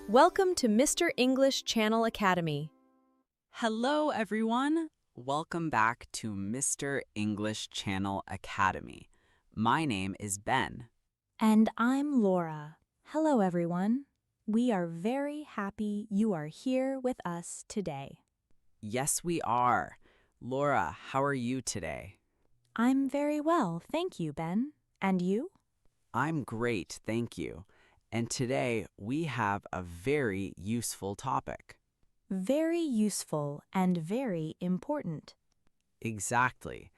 Welcome to Mr. English Channel Academy. Hello, everyone. Welcome back to Mr. English Channel Academy. My name is Ben. And I'm Laura. Hello, everyone. We are very happy you are here with us today. Yes, we are. Laura, how are you today? I'm very well, thank you, Ben. And you? I'm great, thank you. And today we have a very useful topic. Very useful and very important. Exactly.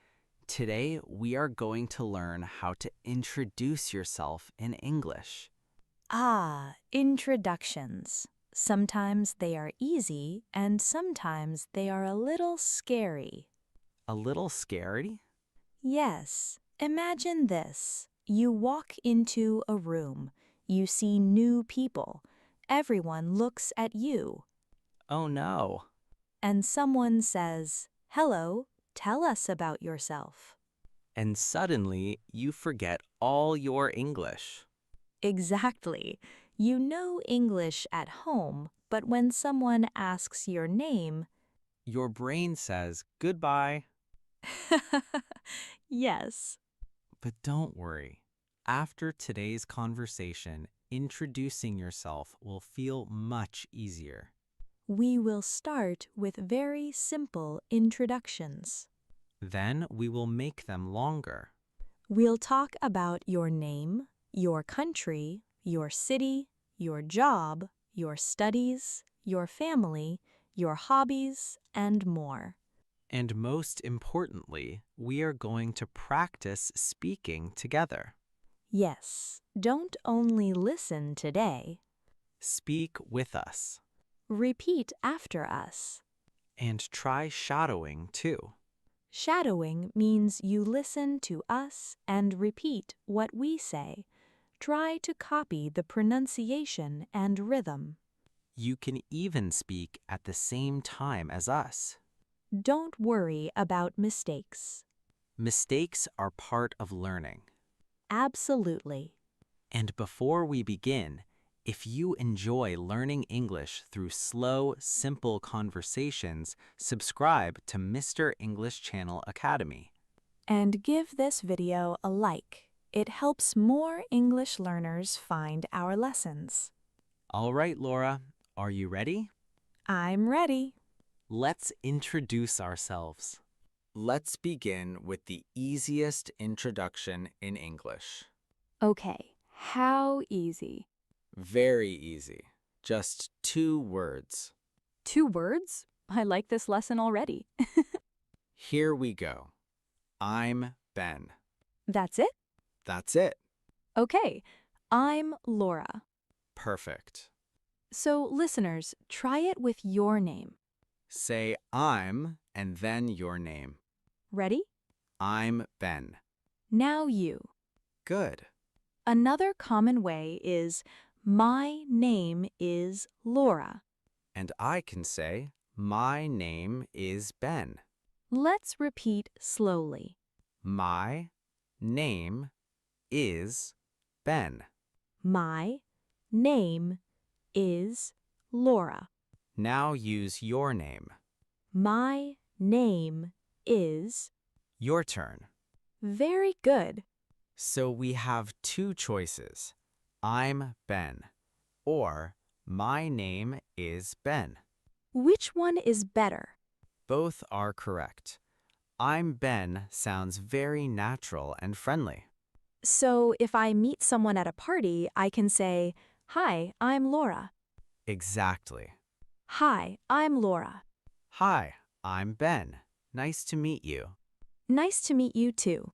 Today we are going to learn how to introduce yourself in English. Introductions. Sometimes they are easy and sometimes they are a little scary. A little scary? Yes, imagine this. You walk into a room. You see new people. Everyone looks at you. Oh no. And someone says, "Hello, tell us about yourself." And suddenly you forget all your English. Exactly. You know English at home, but when someone asks your name, Your brain says goodbye. yes. But don't worry. After today's conversation, introducing yourself will feel much easier. We will start with very simple introductions. Then we will make them longer. We'll talk about your name, your country, your city, your job, your studies, your family, your hobbies, and more. And most importantly, we are going to practice speaking together. Yes, don't only listen today. Speak with us. Repeat after us. And try shadowing too. Shadowing means you listen to us and repeat what we say. Try to copy the pronunciation and rhythm. You can even speak at the same time as us. Don't worry about mistakes. Mistakes are part of learning. Absolutely. And before we begin, if you enjoy learning English through slow, simple conversations, subscribe to Mr. English Channel Academy. And give this video a like. It helps more English learners find our lessons. All right, Laura, are you ready? I'm ready. Let's introduce ourselves. Let's begin with the easiest introduction in English. Okay, how easy? Very easy. Just 2 words. 2 words? I like this lesson already. Here we go. I'm Ben. That's it? That's it. Okay, I'm Laura. Perfect. So, listeners, try it with your name. Say I'm and then your name. Ready? I'm Ben. Now you. Good. Another common way is, my name is Laura. And I can say, my name is Ben. Let's repeat slowly. My name is Ben. My name is Laura. Now use your name. My name is... Your turn. Very good. So we have 2 choices. I'm Ben or my name is Ben. Which one is better? Both are correct. I'm Ben sounds very natural and friendly. So if I meet someone at a party, I can say, "Hi, I'm Laura." Exactly. Hi, I'm Laura. Hi, I'm Ben. Nice to meet you. Nice to meet you too.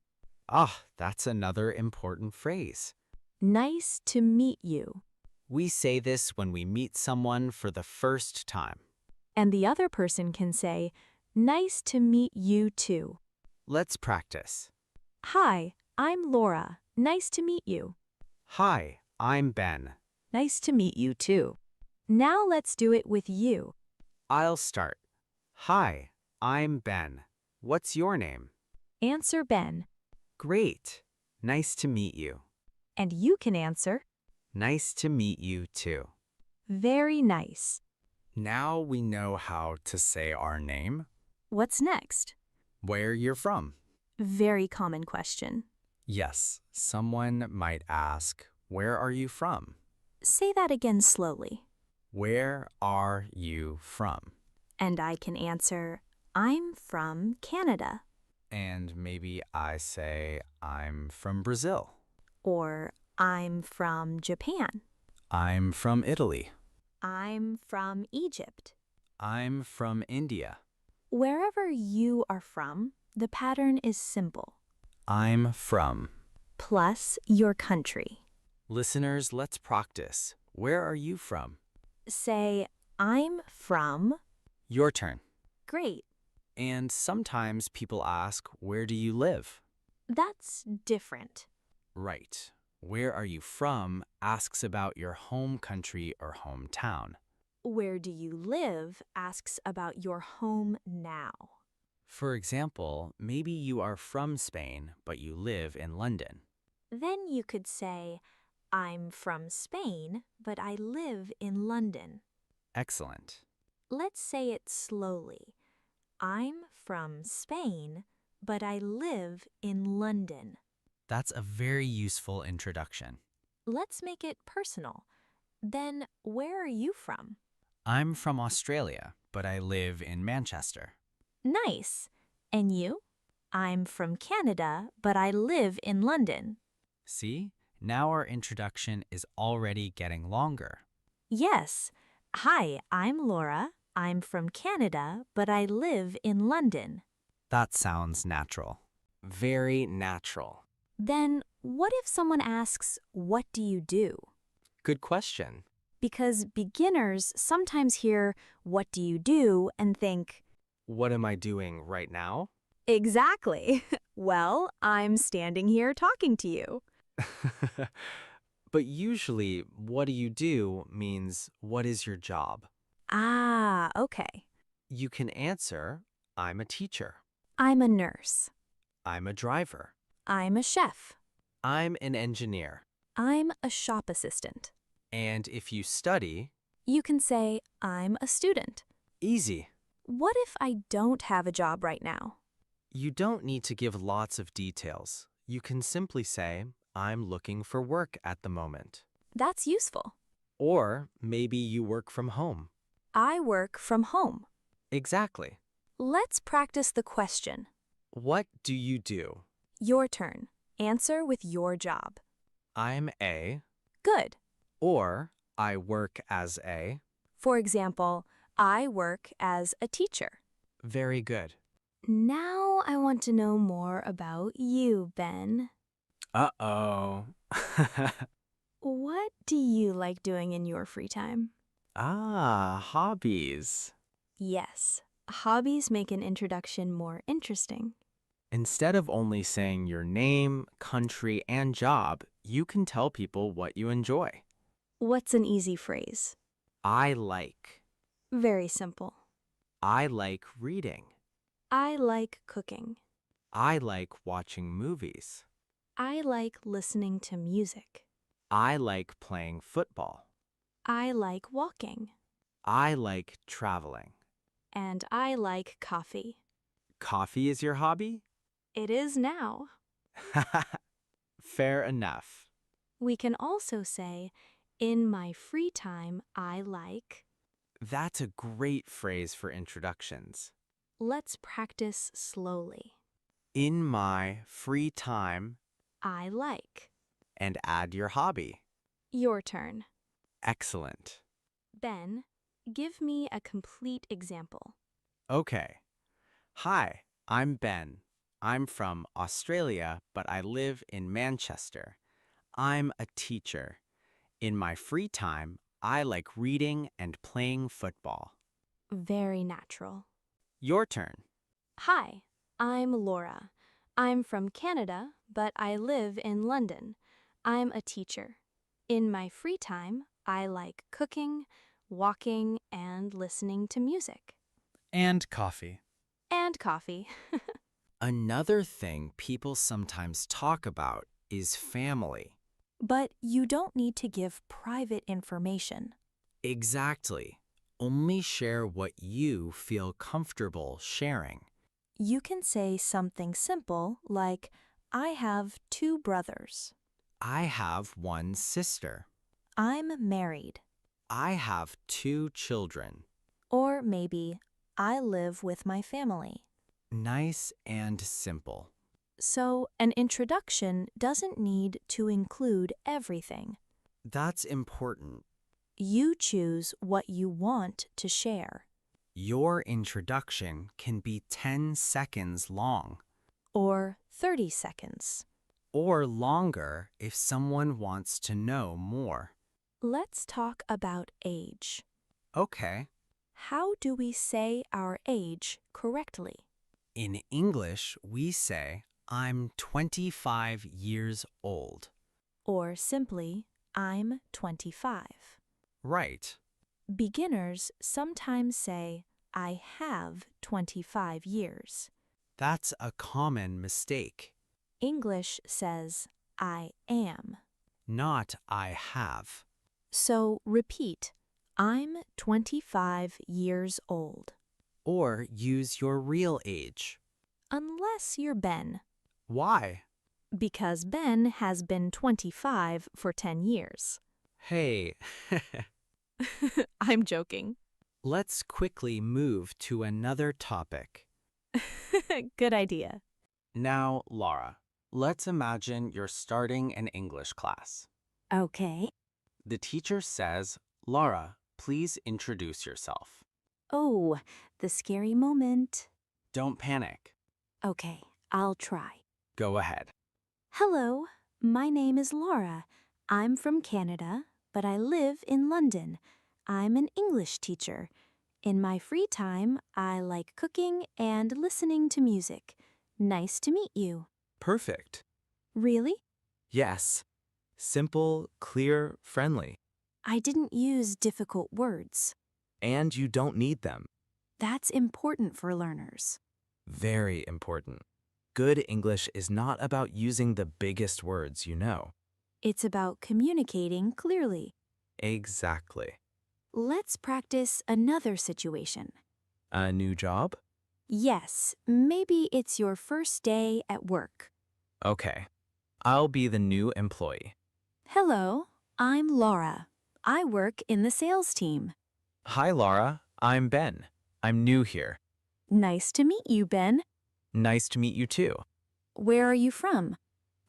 That's another important phrase. Nice to meet you. We say this when we meet someone for the first time. And the other person can say, "Nice to meet you too." Let's practice. Hi, I'm Laura. Nice to meet you. Hi, I'm Ben. Nice to meet you too. Now let's do it with you. I'll start. Hi, I'm Ben. What's your name? Answer Ben. Great. Nice to meet you. And you can answer. Nice to meet you too. Very nice. Now we know how to say our name, What's next? where you're from. Very common question. Yes, someone might ask, where are you from? Say that again slowly. Where are you from? And I can answer, I'm from Canada. And maybe I say, I'm from Brazil. Or I'm from Japan. I'm from Italy. I'm from Egypt. I'm from India. Wherever you are from, the pattern is simple. I'm from. Plus your country. Listeners, let's practice. Where are you from? Say, I'm from. Your turn. Great. And sometimes people ask, where do you live? That's different. Right. Where are you from asks about your home country or hometown. Where do you live asks about your home now. For example, maybe you are from Spain, but you live in London. Then you could say, I'm from Spain, but I live in London. Excellent. Let's say it slowly. I'm from Spain, but I live in London. That's a very useful introduction. Let's make it personal. Then, where are you from? I'm from Australia, but I live in Manchester. Nice. And you? I'm from Canada, but I live in London. See? Now our introduction is already getting longer. Yes. Hi, I'm Laura. I'm from Canada, but I live in London. That sounds natural. Very natural. Then, what if someone asks, what do you do? Good question. Because beginners sometimes hear, what do you do, and think, What am I doing right now? exactly. Well, I'm standing here talking to you. But usually, what do you do means, what is your job? Ah, okay. You can answer, I'm a teacher. I'm a nurse. I'm a driver. I'm a chef. I'm an engineer. I'm a shop assistant. And if you study, You can say, I'm a student. easy. What if I don't have a job right now? You don't need to give lots of details. You can simply say, I'm looking for work at the moment. That's useful. Or maybe you work from home. I work from home. Exactly. Let's practice the question. What do you do? Your turn. Answer with your job. I'm a, Good. or I work as a. For example, I work as a teacher. Very good. Now I want to know more about you, Ben. Uh-oh. What do you like doing in your free time? Hobbies. Yes, hobbies make an introduction more interesting. Instead of only saying your name, country, and job, you can tell people what you enjoy. What's an easy phrase? I like. Very simple. I like reading. I like cooking. I like watching movies. I like listening to music. I like playing football. I like walking. I like traveling. And I like coffee. Coffee is your hobby? It is now. Fair enough. We can also say, in my free time, I like. That's a great phrase for introductions. Let's practice slowly. In my free time, I like. and add your hobby. Your turn. Excellent. Ben, give me a complete example. Okay. Hi, I'm Ben. I'm from Australia, but I live in Manchester. I'm a teacher. In my free time, I like reading and playing football. Very natural. Your turn. Hi, I'm Laura. I'm from Canada, but I live in London. I'm a teacher. In my free time, I like cooking, walking, and listening to music. And coffee. And coffee. Another thing people sometimes talk about is family. But you don't need to give private information. Exactly. Only share what you feel comfortable sharing. You can say something simple like, I have 2 brothers. I have one sister. I'm married. I have 2 children. Or maybe, I live with my family. Nice and simple. So, an introduction doesn't need to include everything. That's important. You choose what you want to share. Your introduction can be 10 seconds long, Or 30 seconds. or longer if someone wants to know more. Let's talk about age. Okay. How do we say our age correctly? In English, we say, I'm 25 years old. Or simply, I'm 25. Right. Beginners sometimes say, I have 25 years. That's a common mistake. English says, I am. Not I have. So repeat, I'm 25 years old. Or use your real age. Unless you're Ben, Why? because Ben has been 25 for 10 years. Hey, I'm joking. let's quickly move to another topic. Good idea. Now, Laura, let's imagine you're starting an English class. Okay. The teacher says, Laura, please introduce yourself. Oh, the scary moment. Don't panic. Okay, I'll try. Go ahead. Hello, my name is Laura. I'm from Canada, but I live in London. I'm an English teacher. In my free time, I like cooking and listening to music. Nice to meet you. Perfect. Really? Yes. Simple, clear, friendly. I didn't use difficult words. And you don't need them. That's important for learners. Very important. Good English is not about using the biggest words you know. It's about communicating clearly. Exactly. Let's practice another situation. A new job? Yes, maybe it's your first day at work. Okay. I'll be the new employee. Hello, I'm Laura. I work in the sales team. Hi, Laura. I'm Ben. I'm new here. Nice to meet you, Ben. Nice to meet you too. Where are you from?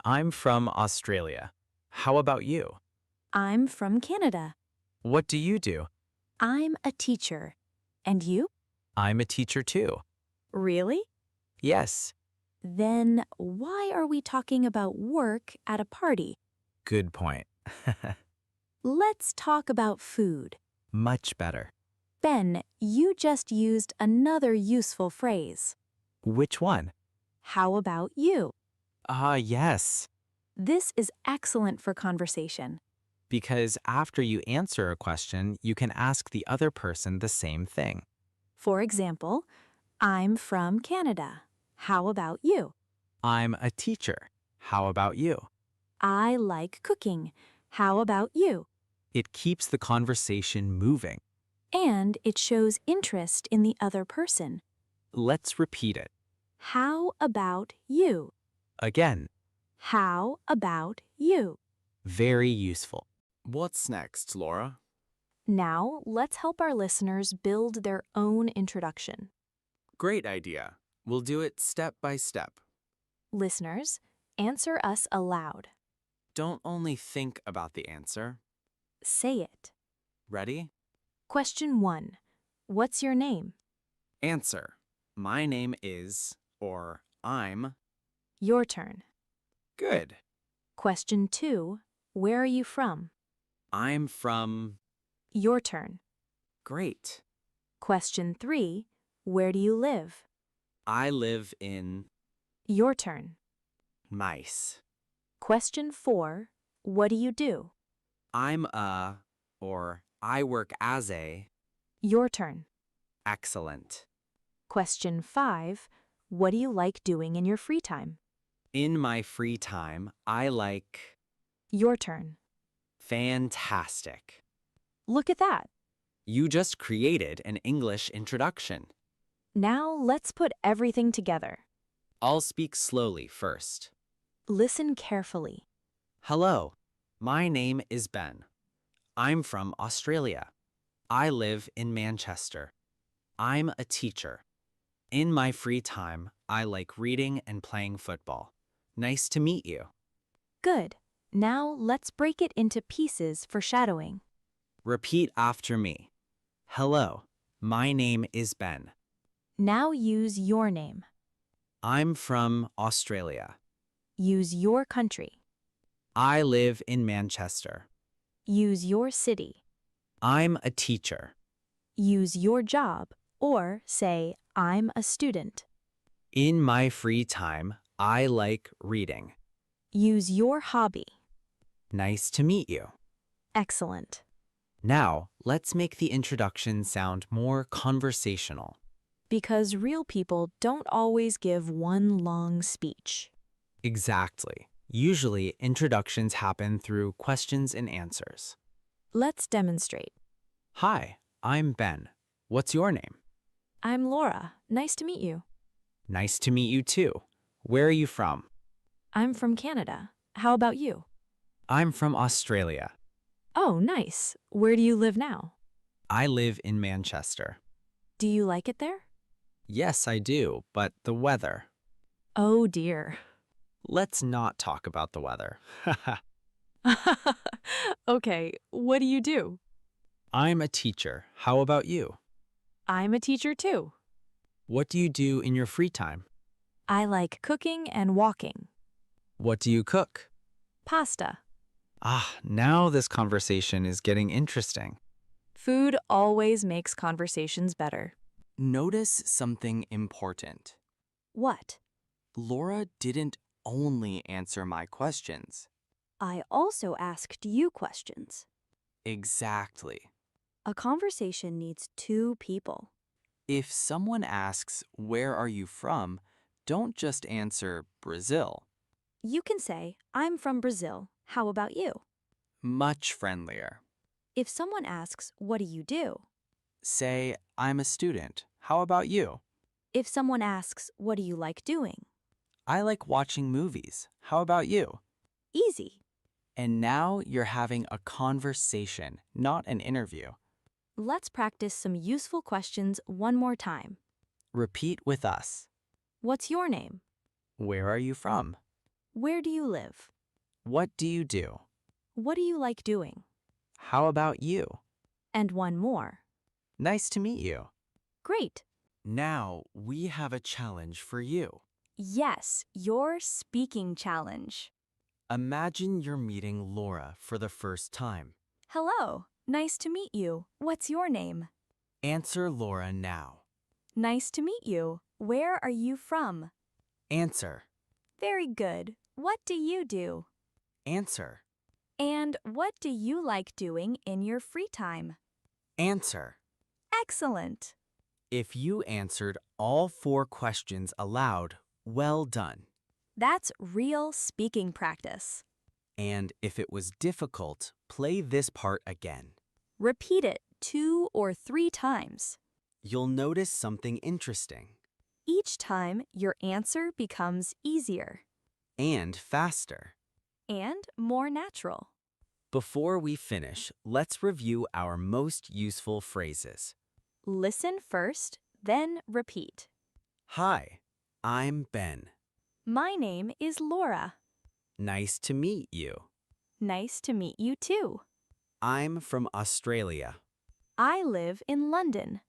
I'm from Australia. How about you? I'm from Canada. What do you do? I'm a teacher. And you? I'm a teacher too. Really? Yes. Then why are we talking about work at a party? Good point. Let's talk about food. Much better. Ben, you just used another useful phrase. Which one? How about you? Yes. This is excellent for conversation. Because after you answer a question, you can ask the other person the same thing. For example, I'm from Canada. How about you? I'm a teacher. How about you? I like cooking. How about you? It keeps the conversation moving. And it shows interest in the other person. Let's repeat it. How about you? Again, How about you? very useful. What's next, Laura? Now, let's help our listeners build their own introduction. Great idea. We'll do it step by step. Listeners, answer us aloud. Don't only think about the answer. Say it. Ready? Question 1. What's your name? Answer. My name is, or I'm. Your turn. Good. Question 2. Where are you from? I'm from. Your turn. Great. Question 3. Where do you live? I live in. Your turn. Nice. Question 4. What do you do? I'm a, or I work as a. Your turn. Excellent. Question 5. What do you like doing in your free time? In my free time, I like. Your turn. Fantastic. Look at that. You just created an English introduction. Now let's put everything together. I'll speak slowly first. Listen carefully. Hello, my name is Ben. I'm from Australia. I live in Manchester. I'm a teacher. In my free time, I like reading and playing football. Nice to meet you. Good. Now let's break it into pieces for shadowing. Repeat after me. Hello, my name is Ben. Now use your name. I'm from Australia. Use your country. I live in Manchester. Use your city. I'm a teacher. Use your job, or say, I'm a student. In my free time, I like reading. Use your hobby. Nice to meet you. Excellent. Now, let's make the introduction sound more conversational. Because real people don't always give one long speech. Exactly. Usually, introductions happen through questions and answers. Let's demonstrate. Hi, I'm Ben. What's your name? I'm Laura. Nice to meet you. Nice to meet you too. Where are you from? I'm from Canada. How about you? I'm from Australia. Oh, nice. Where do you live now? I live in Manchester. Do you like it there? Yes, I do, but the weather. Oh, dear. Let's not talk about the weather. Okay, what do you do? I'm a teacher. How about you? I'm a teacher too. What do you do in your free time? I like cooking and walking. What do you cook? Pasta. Now this conversation is getting interesting. Food always makes conversations better. Notice something important. What? Laura didn't only answer my questions. I also asked you questions. Exactly. A conversation needs two people. If someone asks, "Where are you from?" don't just answer Brazil. You can say, I'm from Brazil. How about you? Much friendlier. If someone asks, what do you do? Say, "I'm a student. How about you?" If someone asks, what do you like doing? "I like watching movies. How about you?" Easy. And now you're having a conversation, not an interview. Let's practice some useful questions one more time. Repeat with us. What's your name? Where are you from? Where do you live? What do you do? What do you like doing? How about you? And one more. Nice to meet you. Great. Now, we have a challenge for you. Yes, your speaking challenge. Imagine you're meeting Laura for the first time. Hello. Nice to meet you. What's your name? Answer Laura now. Nice to meet you. Where are you from? Answer. Very good. What do you do? Answer. And what do you like doing in your free time? Answer. Excellent. If you answered all 4 questions aloud, well done. That's real speaking practice. And if it was difficult, play this part again. Repeat it 2 or 3 times. You'll notice something interesting Each time, your answer becomes easier and faster. and more natural. Before we finish, let's review our most useful phrases. Listen first, then repeat. Hi, I'm Ben. My name is Laura. Nice to meet you. Nice to meet you too. I'm from Australia. I live in London.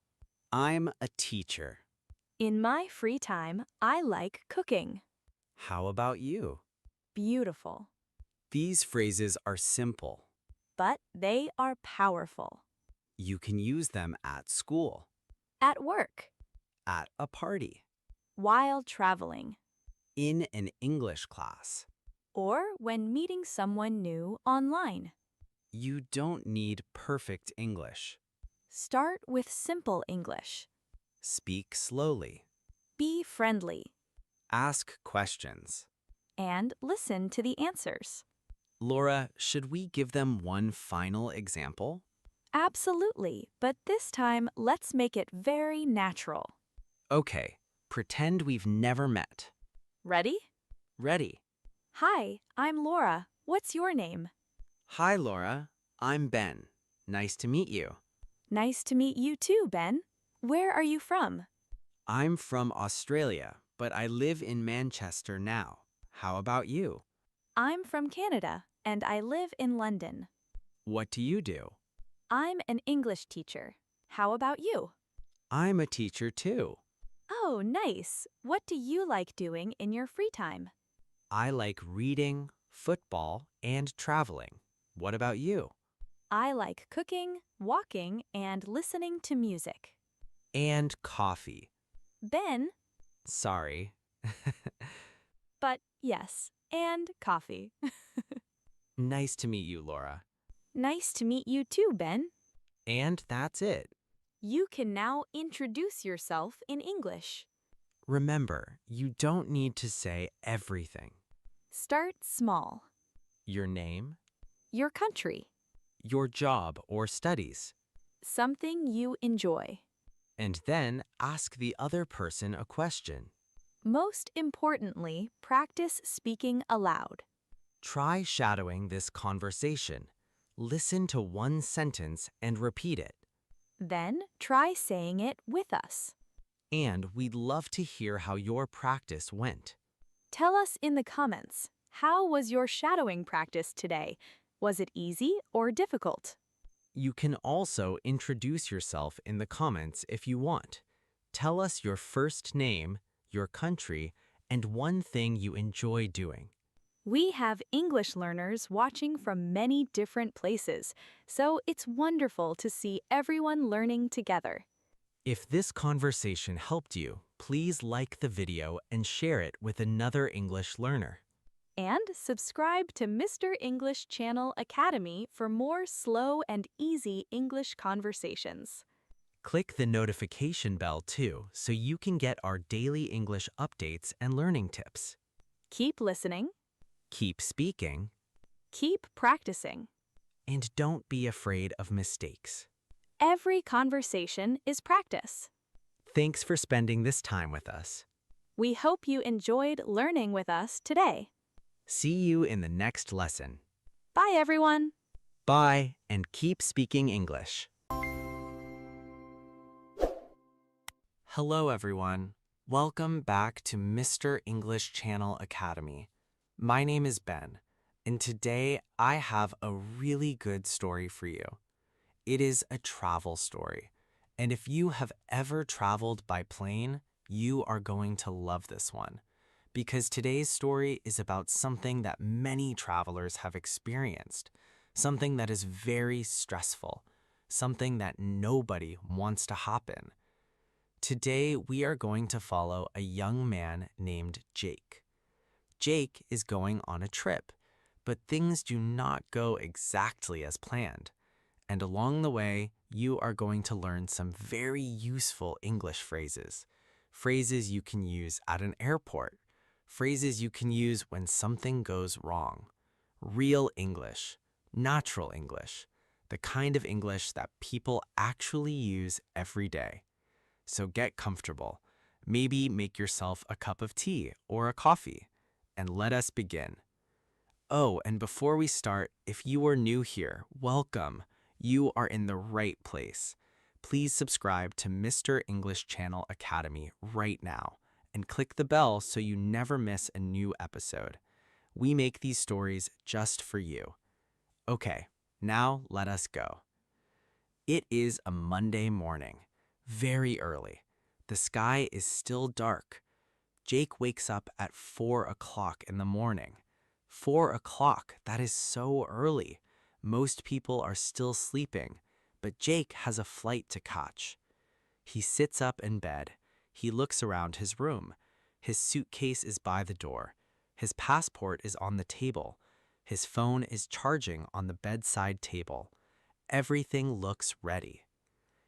I'm a teacher. In my free time, I like cooking. How about you? Beautiful. These phrases are simple. But they are powerful. You can use them at school, At work, at a party, while traveling, in an English class. or when meeting someone new online. You don't need perfect English. Start with simple English. Speak slowly. Be friendly Ask questions. and listen to the answers. Laura, should we give them one final example? Absolutely, but this time let's make it very natural. Okay, pretend we've never met. Ready? Ready? Hi, I'm Laura. What's your name? Hi, Laura. I'm Ben. Nice to meet you. Nice to meet you too, Ben. Where are you from? I'm from Australia, but I live in Manchester now. How about you? I'm from Canada, and I live in London. What do you do? I'm an English teacher. How about you? I'm a teacher too. Oh, nice. What do you like doing in your free time? I like reading, football, and traveling. What about you? I like cooking, walking, and listening to music. And coffee. Ben, Sorry. but yes, and coffee. Nice to meet you, Laura. Nice to meet you too, Ben. And that's it. You can now introduce yourself in English. Remember, you don't need to say everything. Start small. Your name, Your country. your job or studies, Something you enjoy. and then ask the other person a question. Most importantly, practice speaking aloud. Try shadowing this conversation. Listen to one sentence and repeat it. Then try saying it with us. And we'd love to hear how your practice went. Tell us in the comments, how was your shadowing practice today? Was it easy or difficult? You can also introduce yourself in the comments if you want. Tell us your first name, your country, and one thing you enjoy doing. We have English learners watching from many different places, so it's wonderful to see everyone learning together. If this conversation helped you, please like the video and share it with another English learner. And subscribe to Mr. English Channel Academy for more slow and easy English conversations. Click the notification bell too so you can get our daily English updates and learning tips. Keep listening, Keep speaking, keep practicing. and don't be afraid of mistakes. Every conversation is practice. Thanks for spending this time with us. We hope you enjoyed learning with us today. See you in the next lesson. Bye, everyone. Bye, and keep speaking English. Hello, everyone. Welcome back to Mr. English Channel Academy. My name is Ben, and today I have a really good story for you. It is a travel story, and if you have ever traveled by plane, you are going to love this one, because today's story is about something that many travelers have experienced, something that is very stressful, something that nobody wants to hop in. Today, we are going to follow a young man named Jake. Jake is going on a trip, but things do not go exactly as planned. And along the way, you are going to learn some very useful English phrases. Phrases you can use at an airport. Phrases you can use when something goes wrong. Real English, natural English, the kind of English that people actually use every day. So get comfortable. Maybe make yourself a cup of tea or a coffee, and let us begin. Oh, and before we start, if you are new here, welcome. You are in the right place. Please subscribe to Mr. English Channel Academy right now and click the bell so you never miss a new episode. We make these stories just for you. Okay, now let us go. It is a Monday morning, very early. The sky is still dark. Jake wakes up at 4 o'clock in the morning. 4 o'clock, that is so early. Most people are still sleeping, but Jake has a flight to catch. He sits up in bed. He looks around his room. His suitcase is by the door. His passport is on the table. His phone is charging on the bedside table. Everything looks ready.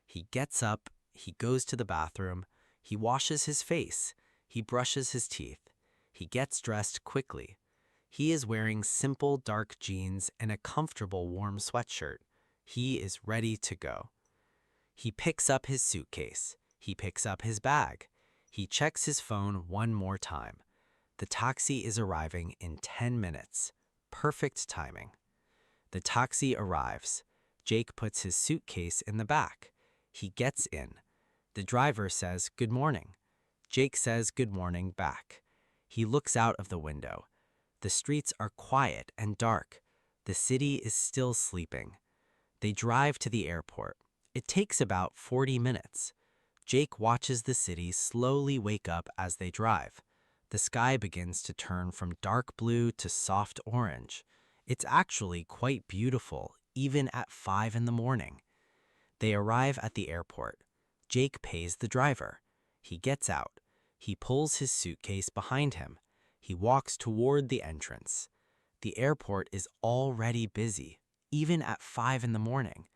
He gets up, he goes to the bathroom, he washes his face, he brushes his teeth, he gets dressed quickly. He is wearing simple dark jeans and a comfortable warm sweatshirt. He is ready to go. He picks up his suitcase. He picks up his bag. He checks his phone one more time. The taxi is arriving in 10 minutes. Perfect timing. The taxi arrives. Jake puts his suitcase in the back. He gets in. The driver says, "Good morning." Jake says good morning back. He looks out of the window. The streets are quiet and dark. The city is still sleeping. They drive to the airport. It takes about 40 minutes. Jake watches the city slowly wake up as they drive. The sky begins to turn from dark blue to soft orange. It's actually quite beautiful, even at 5 in the morning. They arrive at the airport. Jake pays the driver. He gets out. He pulls his suitcase behind him. He walks toward the entrance. The airport is already busy, even at 5 in the morning.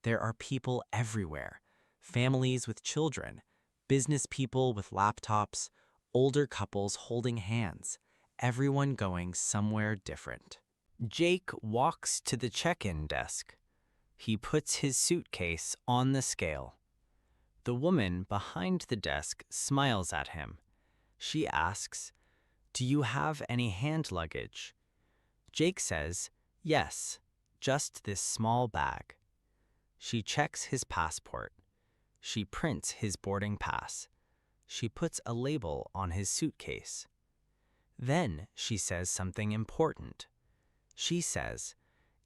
There are people everywhere, families with children, business people with laptops, older couples holding hands, everyone going somewhere different. Jake walks to the check-in desk. He puts his suitcase on the scale. The woman behind the desk smiles at him. She asks, "Do you have any hand luggage?" Jake says, "Yes, just this small bag." She checks his passport. She prints his boarding pass. She puts a label on his suitcase. Then she says something important. She says,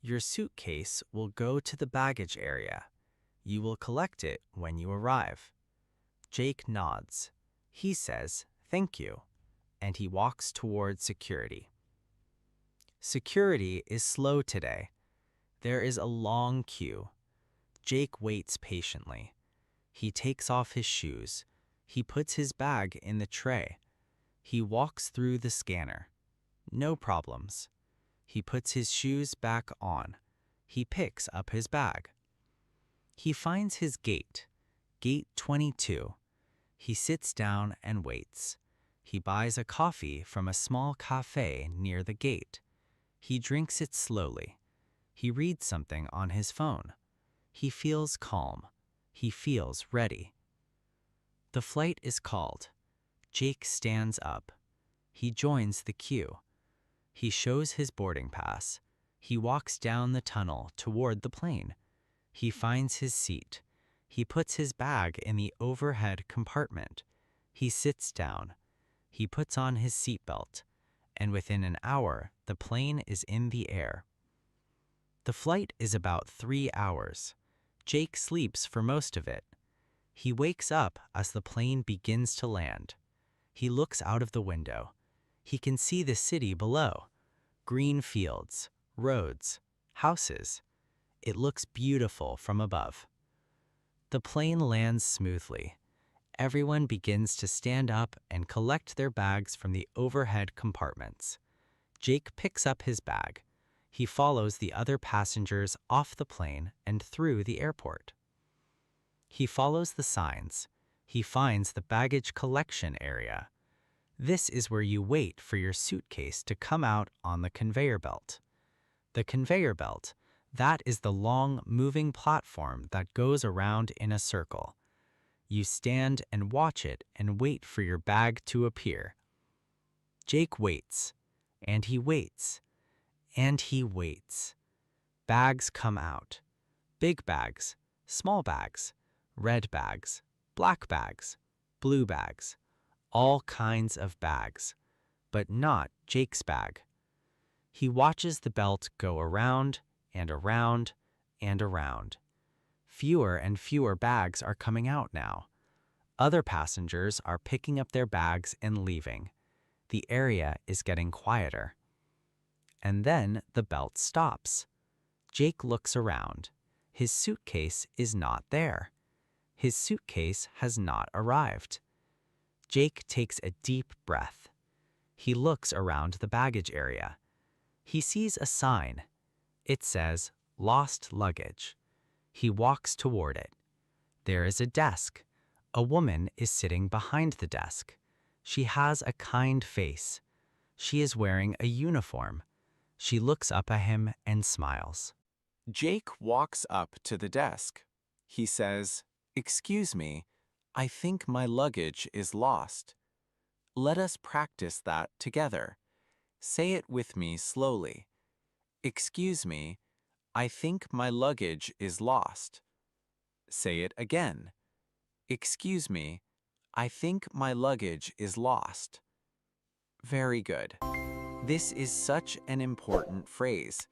"Your suitcase will go to the baggage area. You will collect it when you arrive." Jake nods. He says, "Thank you," and he walks toward security. Security is slow today. There is a long queue. Jake waits patiently. He takes off his shoes. He puts his bag in the tray. He walks through the scanner. No problems. He puts his shoes back on. He picks up his bag. He finds his gate, gate 22. He sits down and waits. He buys a coffee from a small cafe near the gate. He drinks it slowly. He reads something on his phone. He feels calm. He feels ready. The flight is called. Jake stands up. He joins the queue. He shows his boarding pass. He walks down the tunnel toward the plane. He finds his seat. He puts his bag in the overhead compartment. He sits down. He puts on his seatbelt. And within an hour, the plane is in the air. The flight is about 3 hours. Jake sleeps for most of it. He wakes up as the plane begins to land. He looks out of the window. He can see the city below. Green fields, roads, houses. It looks beautiful from above. The plane lands smoothly. Everyone begins to stand up and collect their bags from the overhead compartments. Jake picks up his bag. He follows the other passengers off the plane and through the airport. He follows the signs. He finds the baggage collection area. This is where you wait for your suitcase to come out on the conveyor belt. The conveyor belt, that is the long, moving platform that goes around in a circle. You stand and watch it and wait for your bag to appear. Jake waits, and he waits, and he waits. Bags come out. Big bags, small bags, red bags, black bags, blue bags, all kinds of bags, but not Jake's bag. He watches the belt go around and around and around. Fewer and fewer bags are coming out now. Other passengers are picking up their bags and leaving. The area is getting quieter. And then the belt stops. Jake looks around. His suitcase is not there. His suitcase has not arrived. Jake takes a deep breath. He looks around the baggage area. He sees a sign. It says, "Lost Luggage." He walks toward it. There is a desk. A woman is sitting behind the desk. She has a kind face. She is wearing a uniform. She looks up at him and smiles. Jake walks up to the desk. He says, "Excuse me, I think my luggage is lost." Let us practice that together. Say it with me slowly. Excuse me, I think my luggage is lost. Say it again. Excuse me, I think my luggage is lost. Very good. This is such an important phrase.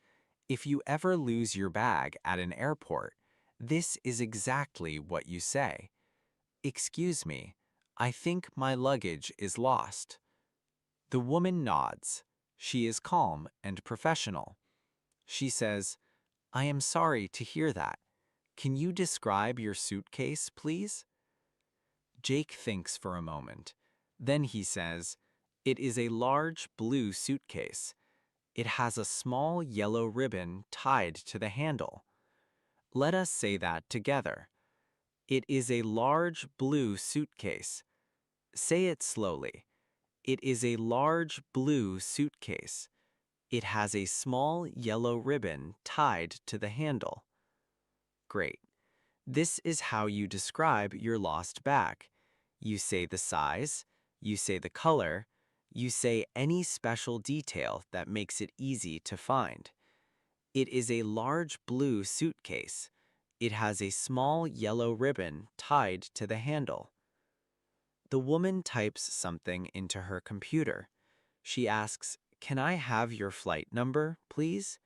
If you ever lose your bag at an airport, this is exactly what you say. Excuse me, I think my luggage is lost. The woman nods. She is calm and professional. She says, "I am sorry to hear that. Can you describe your suitcase, please?" Jake thinks for a moment. Then he says, "It is a large blue suitcase. It has a small yellow ribbon tied to the handle." Let us say that together. It is a large blue suitcase. Say it slowly. It is a large blue suitcase. It has a small yellow ribbon tied to the handle. Great. This is how you describe your lost bag. You say the size, you say the color, you say any special detail that makes it easy to find. It is a large blue suitcase. It has a small yellow ribbon tied to the handle. The woman types something into her computer. She asks, "Can I have your flight number, please?"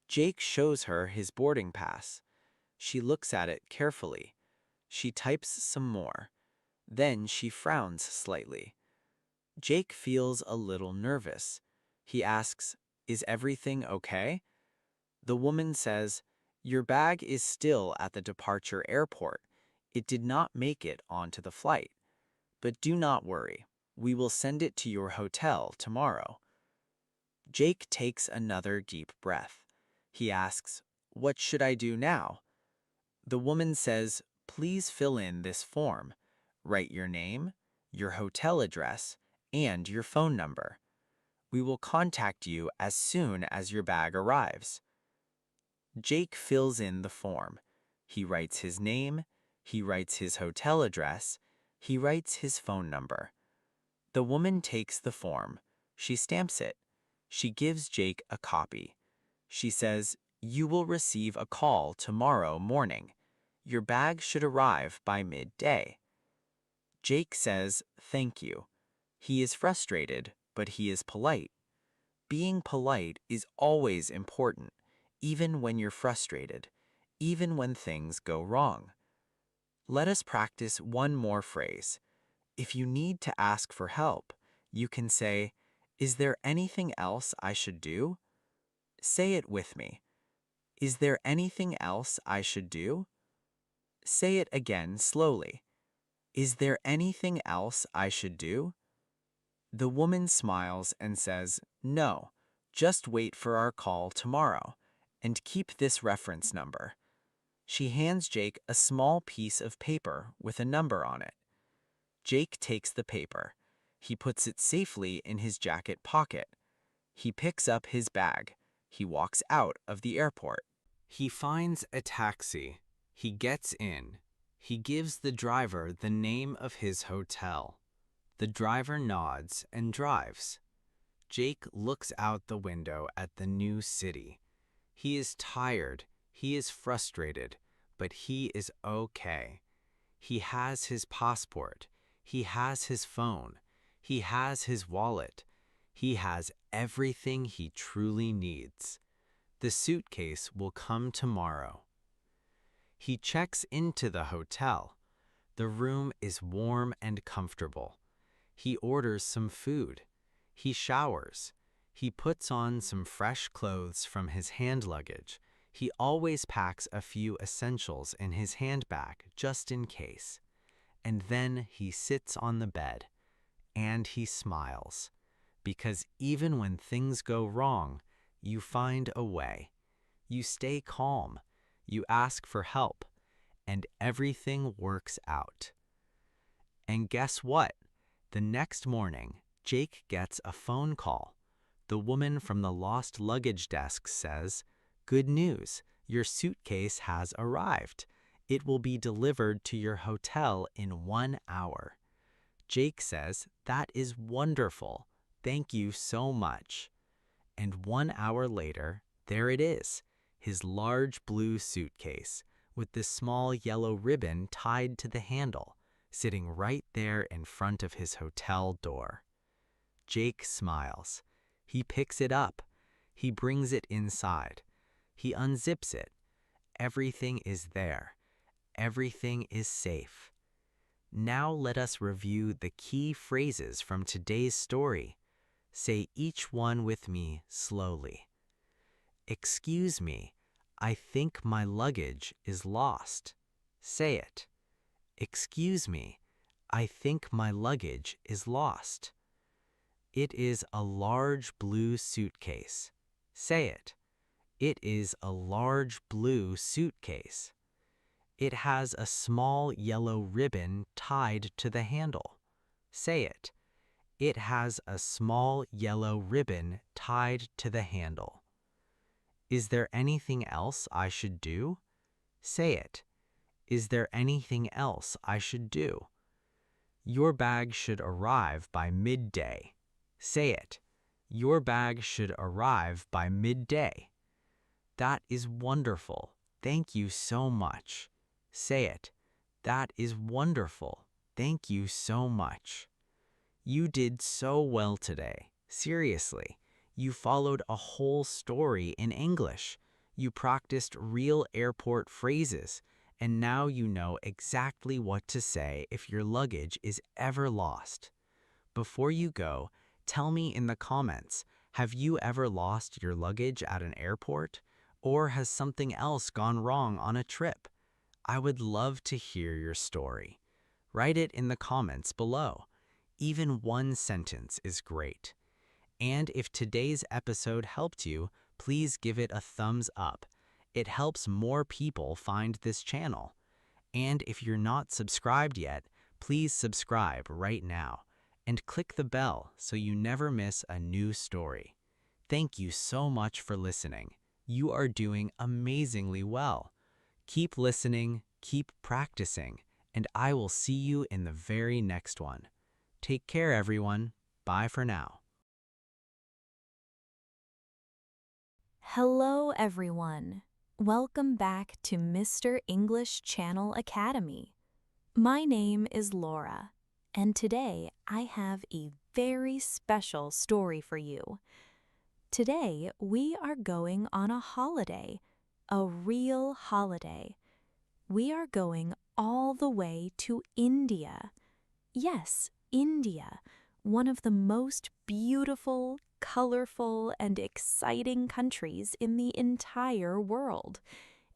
Jake shows her his boarding pass. She looks at it carefully. She types some more. Then she frowns slightly. Jake feels a little nervous. He asks, "Is everything okay?" The woman says, "Your bag is still at the departure airport. It did not make it onto the flight. But do not worry. We will send it to your hotel tomorrow." Jake takes another deep breath. He asks, "What should I do now?" The woman says, "Please fill in this form. Write your name, your hotel address, and your phone number. We will contact you as soon as your bag arrives." Jake fills in the form. He writes his name, he writes his hotel address, he writes his phone number. The woman takes the form. She stamps it. She gives Jake a copy. She says, "You will receive a call tomorrow morning. Your bag should arrive by midday." Jake says, "Thank you." He is frustrated, but he is polite. Being polite is always important, even when you're frustrated, even when things go wrong. Let us practice one more phrase. If you need to ask for help, you can say, "Is there anything else I should do?" Say it with me. Is there anything else I should do? Say it again slowly. Is there anything else I should do? The woman smiles and says, "No, just wait for our call tomorrow, and keep this reference number." She hands Jake a small piece of paper with a number on it. Jake takes the paper. He puts it safely in his jacket pocket. He picks up his bag. He walks out of the airport. He finds a taxi. He gets in. He gives the driver the name of his hotel. The driver nods and drives. Jake looks out the window at the new city. He is tired. He is frustrated, but he is okay. He has his passport. He has his phone. He has his wallet. He has everything he truly needs. The suitcase will come tomorrow. He checks into the hotel. The room is warm and comfortable. He orders some food. He showers. He puts on some fresh clothes from his hand luggage. He always packs a few essentials in his handbag just in case. And then he sits on the bed. And he smiles. Because even when things go wrong, you find a way. You stay calm. You ask for help. And everything works out. And guess what? The next morning, Jake gets a phone call. The woman from the lost luggage desk says, "Good news, Your suitcase has arrived. It will be delivered to your hotel in 1 hour. Jake says, "That is wonderful. Thank you so much." And 1 hour later, there it is, his large blue suitcase, with the small yellow ribbon tied to the handle, sitting right there in front of his hotel door. Jake smiles. He picks it up. He brings it inside. He unzips it. Everything is there. Everything is safe. Now let us review the key phrases from today's story. Say each one with me slowly. Excuse me, I think my luggage is lost. Say it. Excuse me, I think my luggage is lost. It is a large blue suitcase. Say it. It is a large blue suitcase. It has a small yellow ribbon tied to the handle. Say it. It has a small yellow ribbon tied to the handle. Is there anything else I should do? Say it. Is there anything else I should do? Your bag should arrive by midday. Say it. Your bag should arrive by midday. That is wonderful. Thank you so much. Say it. That is wonderful. Thank you so much. You did so well today. Seriously. You followed a whole story in English. You practiced real airport phrases, and now you know exactly what to say if your luggage is ever lost. Before you go, tell me in the comments, have you ever lost your luggage at an airport? Or has something else gone wrong on a trip? I would love to hear your story. Write it in the comments below. Even one sentence is great. And if today's episode helped you, please give it a thumbs up. It helps more people find this channel. And if you're not subscribed yet, please subscribe right now and click the bell so you never miss a new story. Thank you so much for listening. You are doing amazingly well. Keep listening, keep practicing, and I will see you in the very next one. Take care, everyone. Bye for now. Hello, everyone. Welcome back to Mr. English Channel Academy. My name is Laura, and today I have a very special story for you. Today we are going on a holiday, a real holiday. We are going all the way to India. Yes, India, one of the most beautiful, colorful, and exciting countries in the entire world.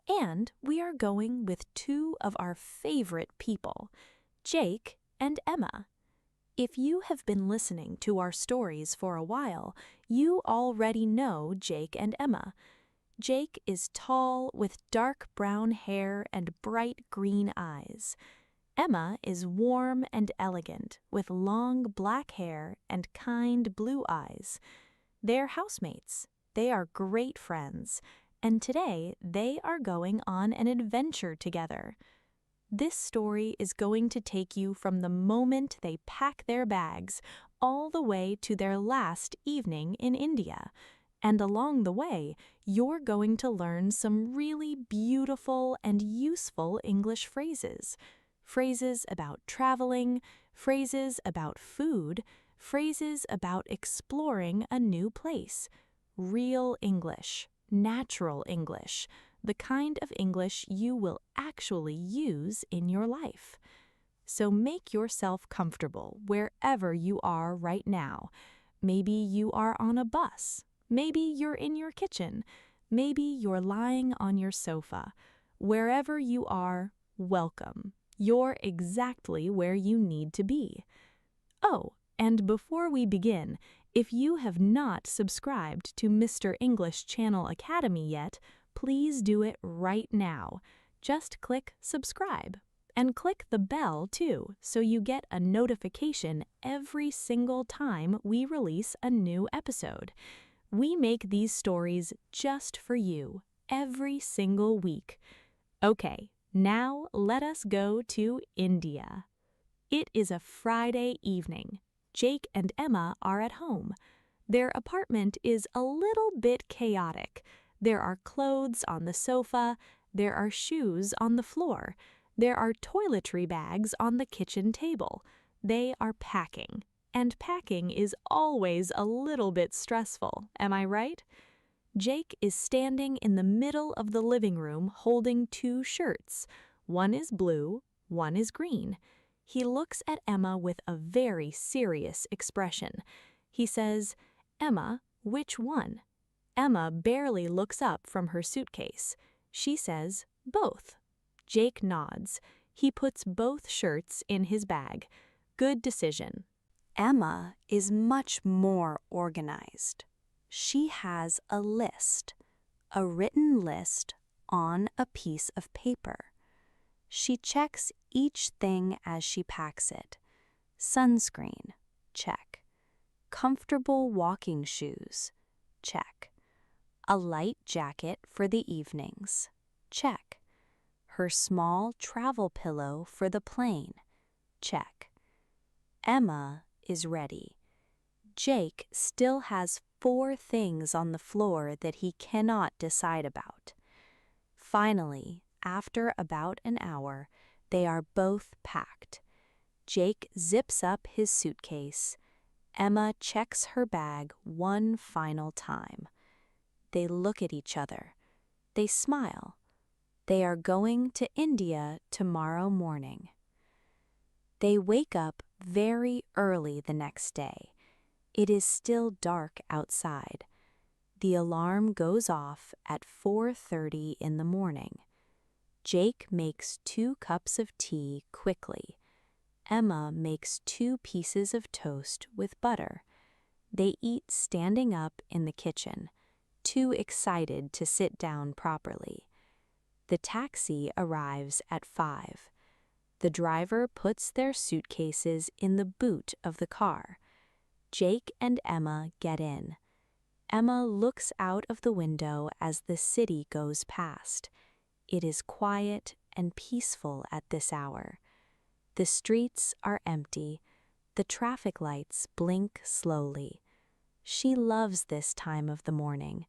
And we are going with two of our favorite people, Jake and Emma. If you have been listening to our stories for a while, you already know Jake and Emma. Jake is tall with dark brown hair and bright green eyes. Emma is warm and elegant with long black hair and kind blue eyes. They're housemates. They are great friends. And today they are going on an adventure together. This story is going to take you from the moment they pack their bags all the way to their last evening in India. And along the way, you're going to learn some really beautiful and useful English phrases. Phrases about traveling, phrases about food, phrases about exploring a new place. Real English, natural English, the kind of English you will actually use in your life. So make yourself comfortable wherever you are right now. Maybe you are on a bus. Maybe you're in your kitchen. Maybe you're lying on your sofa. Wherever you are, welcome. You're exactly where you need to be. Oh, and before we begin, if you have not subscribed to Mr. English Channel Academy yet, please do it right now. Just click subscribe. And click the bell too, so you get a notification every single time we release a new episode. We make these stories just for you, every single week. Okay, now let us go to India. It is a Friday evening. Jake and Emma are at home. Their apartment is a little bit chaotic. There are clothes on the sofa, there are shoes on the floor, there are toiletry bags on the kitchen table. They are packing, and packing is always a little bit stressful, am I right? Jake is standing in the middle of the living room holding two shirts. One is blue, one is green. He looks at Emma with a very serious expression. He says, "Emma, which one?" Emma barely looks up from her suitcase. She says, "Both." Jake nods. He puts both shirts in his bag. Good decision. Emma is much more organized. She has a list, a written list on a piece of paper. She checks each thing as she packs it. Sunscreen, check. Comfortable walking shoes, check. A light jacket for the evenings, check. Her small travel pillow for the plane, check. Emma is ready. Jake still has 4 things on the floor that he cannot decide about. Finally, after about an hour, they are both packed. Jake zips up his suitcase. Emma checks her bag one final time. They look at each other. They smile. They are going to India tomorrow morning. They wake up very early the next day. It is still dark outside. The alarm goes off at 4:30 in the morning. Jake makes 2 cups of tea quickly. Emma makes 2 pieces of toast with butter. They eat standing up in the kitchen, too excited to sit down properly. The taxi arrives at 5. The driver puts their suitcases in the boot of the car. Jake and Emma get in. Emma looks out of the window as the city goes past. It is quiet and peaceful at this hour. The streets are empty. The traffic lights blink slowly. She loves this time of the morning.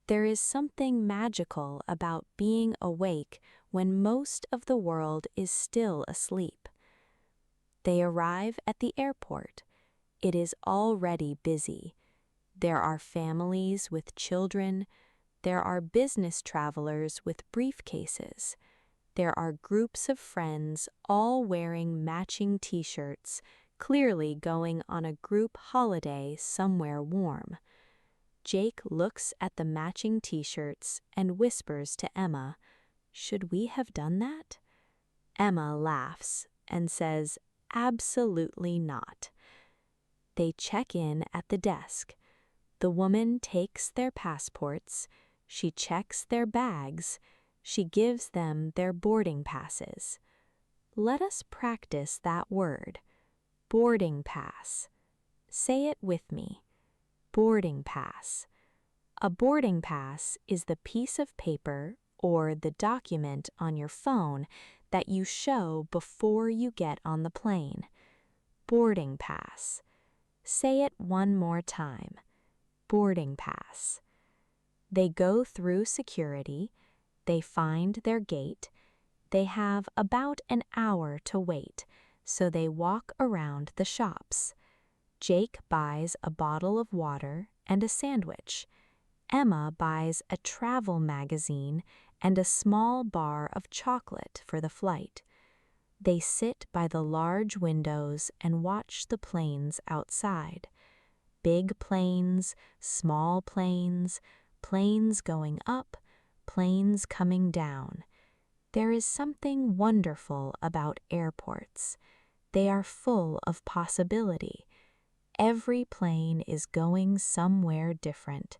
There is something magical about being awake when most of the world is still asleep. They arrive at the airport. It is already busy. There are families with children. There are business travelers with briefcases. There are groups of friends all wearing matching t-shirts, clearly going on a group holiday somewhere warm. Jake looks at the matching t-shirts and whispers to Emma, "Should we have done that?" Emma laughs and says, "Absolutely not." They check in at the desk. The woman takes their passports. She checks their bags. She gives them their boarding passes. Let us practice that word. Boarding pass. Say it with me. Boarding pass. A boarding pass is the piece of paper or the document on your phone that you show before you get on the plane. Boarding pass. Say it one more time. Boarding pass. They go through security. They find their gate. They have about an hour to wait, so they walk around the shops. Jake buys a bottle of water and a sandwich. Emma buys a travel magazine and a small bar of chocolate for the flight. They sit by the large windows and watch the planes outside. Big planes, small planes, planes going up, planes coming down. There is something wonderful about airports. They are full of possibility. Every plane is going somewhere different.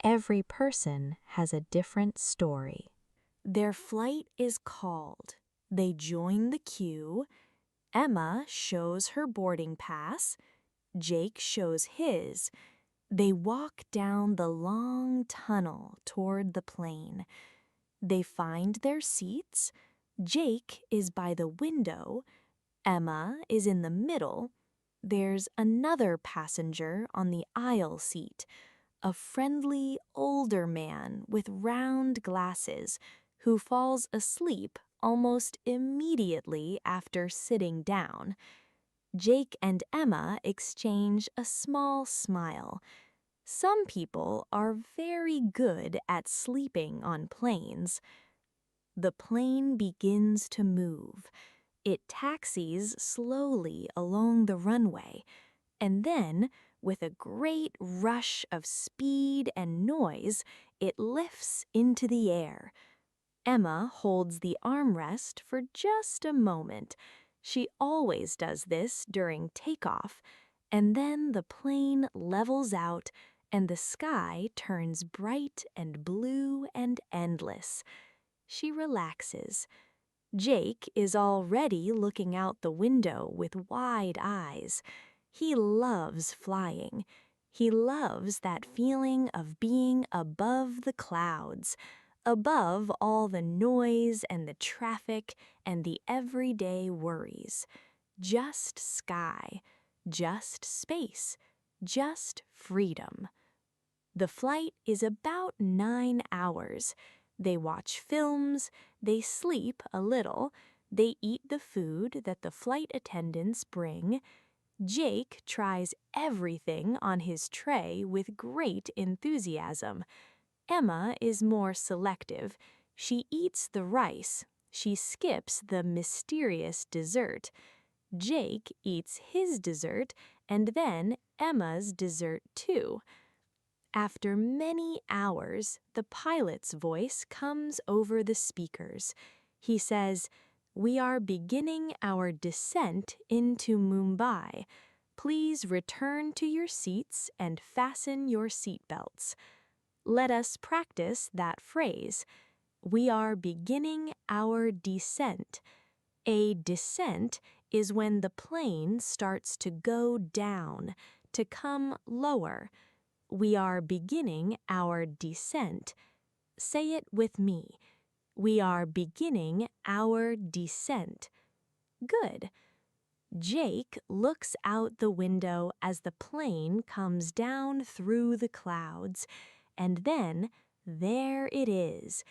Every person has a different story. Their flight is called. They join the queue. Emma shows her boarding pass. Jake shows his. They walk down the long tunnel toward the plane. They find their seats. Jake is by the window. Emma is in the middle. There's another passenger on the aisle seat, a friendly older man with round glasses who falls asleep almost immediately after sitting down. Jake and Emma exchange a small smile. Some people are very good at sleeping on planes. The plane begins to move. It taxis slowly along the runway, and then, with a great rush of speed and noise, it lifts into the air. Emma holds the armrest for just a moment. She always does this during takeoff, and then the plane levels out and the sky turns bright and blue and endless. She relaxes. Jake is already looking out the window with wide eyes. He loves flying. He loves that feeling of being above the clouds, above all the noise and the traffic and the everyday worries. Just sky, just space, just freedom. The flight is about 9 hours. They watch films, they sleep a little, they eat the food that the flight attendants bring. Jake tries everything on his tray with great enthusiasm. Emma is more selective. She eats the rice. She skips the mysterious dessert. Jake eats his dessert and then Emma's dessert too. After many hours, the pilot's voice comes over the speakers. He says, "We are beginning our descent into Mumbai. Please return to your seats and fasten your seatbelts." Let us practice that phrase. We are beginning our descent. A descent is when the plane starts to go down, to come lower. We are beginning our descent. Say it with me. We are beginning our descent. Good. Jake looks out the window as the plane comes down through the clouds, and then there it is,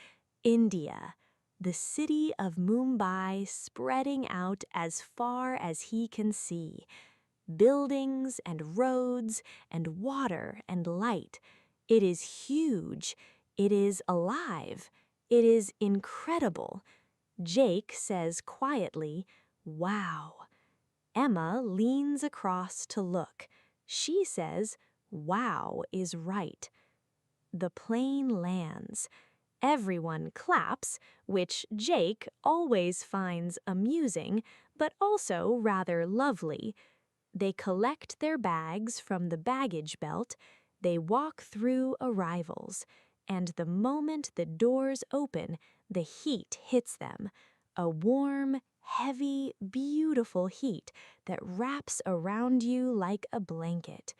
India, the city of Mumbai spreading out as far as he can see. Buildings and roads and water and light. It is huge. It is alive. It is incredible. Jake says quietly, "Wow." Emma leans across to look. She says, "Wow is right." The plane lands. Everyone claps, which Jake always finds amusing, but also rather lovely. They collect their bags from the baggage belt. They walk through arrivals, and the moment the doors open, the heat hits them. A warm, heavy, beautiful heat that wraps around you like a blanket.